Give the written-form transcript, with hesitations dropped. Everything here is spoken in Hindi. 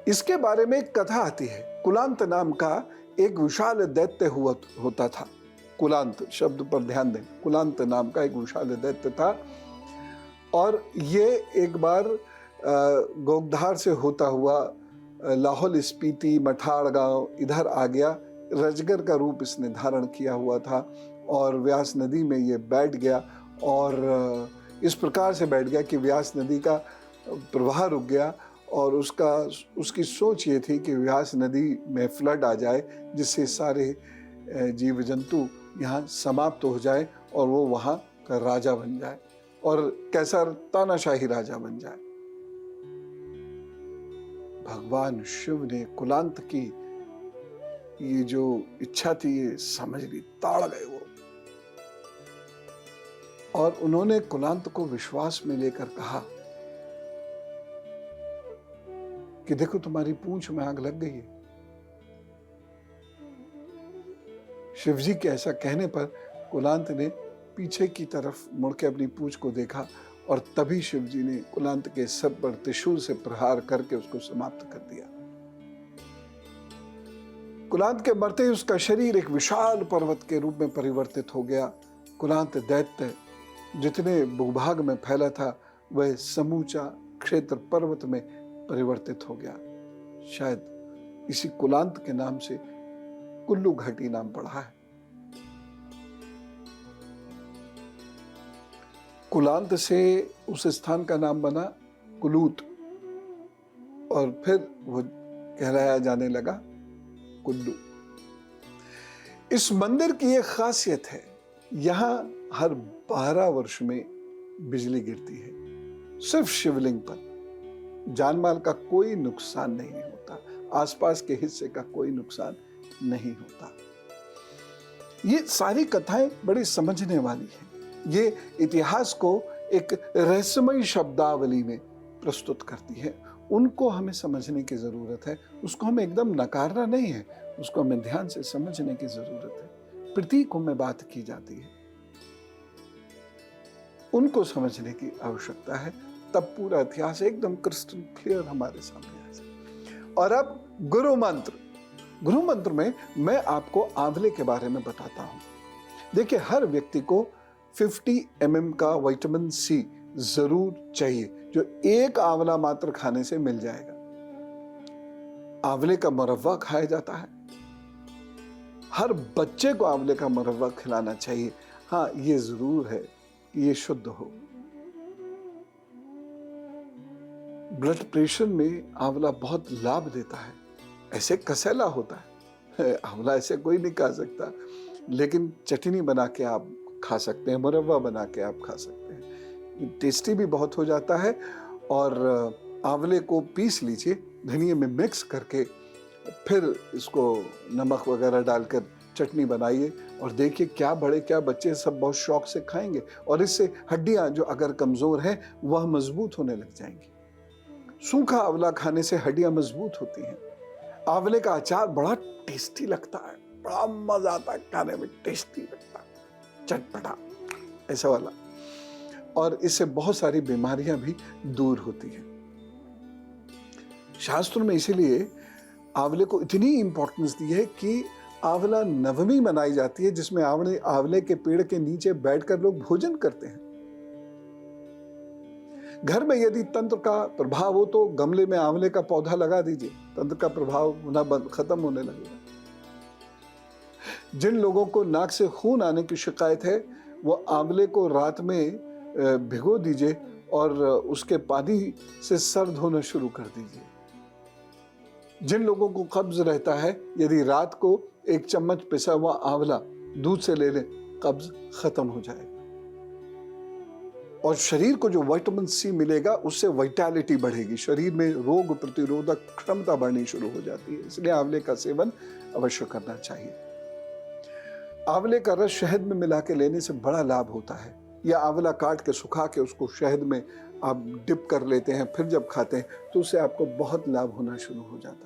इसके बारे में एक कथा आती है। कुलांत नाम का एक विशाल दैत्य होता था। कुलांत शब्द पर ध्यान दें। कुलांत नाम का एक विशाल दैत्य था और ये एक बार गोगधार से होता हुआ लाहौल स्पीति मठाड़ गांव इधर आ गया। रजगर का रूप इसने धारण किया हुआ था और व्यास नदी में ये बैठ गया और इस प्रकार से बैठ गया कि व्यास नदी का प्रवाह रुक गया और उसकी सोच ये थी कि व्यास नदी में फ्लड आ जाए जिससे सारे जीव जंतु यहाँ समाप्त हो जाए और वो वहाँ का राजा बन जाए और कैसा तानाशाही राजा बन जाए। भगवान शिव ने कुलांत की ये जो इच्छा थी ये समझ ली, ताड़ गए वो, और उन्होंने कुलांत को विश्वास में लेकर कहा कि देखो तुम्हारी पूंछ में आग लग गई है। शिवजी के ऐसा कहने पर कुलांत ने पीछे की तरफ मुड़ के अपनी पूंछ को देखा और तभी शिवजी ने कुलांत के सर पर त्रिशूल से प्रहार करके उसको समाप्त कर दिया। कुलांत के मरते ही उसका शरीर एक विशाल पर्वत के रूप में परिवर्तित हो गया। कुलांत दैत्य जितने भूभाग में फैला था वह समूचा क्षेत्र पर्वत में परिवर्तित हो गया। शायद इसी कुलांत के नाम से कुल्लू घाटी नाम पड़ा है। कुलांत से उस स्थान का नाम बना कुलूत और फिर वो कहलाया जाने लगा कुल्लू। इस मंदिर की एक खासियत है, यहां हर 12 वर्ष में बिजली गिरती है, सिर्फ शिवलिंग पर। जानमाल का कोई नुकसान नहीं होता, आसपास के हिस्से का कोई नुकसान नहीं होता। ये सारी कथाएं बड़ी समझने वाली हैं। ये इतिहास को एक रहस्यमयी शब्दावली में प्रस्तुत करती है। उनको हमें समझने की जरूरत है, उसको हमें एकदम नकारना नहीं है, उसको हमें ध्यान से समझने की जरूरत है। प्रतीकों में बात की जाती है, उनको समझने की आवश्यकता है, तब पूरा इतिहास एकदम क्रिस्टल क्लियर हमारे सामने आ जाए। और अब गुरु मंत्र में मैं आपको आंवले के बारे में बताता हूं। देखिए, हर व्यक्ति को 50 ml का विटामिन सी जरूर चाहिए, जो एक आंवला मात्र खाने से मिल जाएगा। आंवले का मुरव्वा खाया जाता है, हर बच्चे को आंवले का मुरव्वा खिलाना चाहिए। हाँ, ये जरूर है कि ये शुद्ध हो। ब्लड प्रेशर में आंवला बहुत लाभ देता है। ऐसे कसैला होता है, आंवला ऐसे कोई नहीं खा सकता, लेकिन चटनी बना के आप खा सकते हैं, मुरव्वा बना के आप खा सकते हैं। टेस्टी भी बहुत हो जाता है। और आंवले को पीस लीजिए, धनिए में मिक्स करके फिर इसको नमक वगैरह डालकर चटनी बनाइए और देखिए क्या बड़े क्या बच्चे सब बहुत शौक से खाएंगे और इससे हड्डियां जो अगर कमजोर हैं वह मजबूत होने लग जाएंगी। सूखा आंवला खाने से हड्डियां मजबूत होती हैं। आंवले का अचार बड़ा टेस्टी लगता है, बड़ा मजा आता है खाने में, टेस्टी लगता है, चटपटा ऐसा वाला। और इससे बहुत सारी बीमारियां भी दूर होती हैं। शास्त्रों में इसीलिए आंवले को इतनी इंपॉर्टेंस दी है कि आंवला नवमी मनाई जाती है, जिसमें आंवले के पेड़ के नीचे बैठकर लोग भोजन करते हैं। घर में यदि तंत्र का प्रभाव हो तो गमले में आंवले का पौधा लगा दीजिए, तंत्र का प्रभाव होना खत्म होने लगेगा। जिन लोगों को नाक से खून आने की शिकायत है वो आंवले को रात में भिगो दीजिए और उसके पानी से सर धोना शुरू कर दीजिए। जिन लोगों को कब्ज रहता है, यदि रात को 1 चम्मच पिसा हुआ आंवला दूध से ले लें, कब्ज खत्म हो जाएगा। और शरीर को जो विटामिन सी मिलेगा उससे वाइटैलिटी बढ़ेगी, शरीर में रोग प्रतिरोधक क्षमता बढ़नी शुरू हो जाती है। इसलिए आंवले का सेवन अवश्य करना चाहिए। आंवले का रस शहद में मिला के लेने से बड़ा लाभ होता है, या आंवला काट के सुखा के उसको शहद में आप डिप कर लेते हैं, फिर जब खाते हैं तो उससे आपको बहुत लाभ होना शुरू हो जाता है।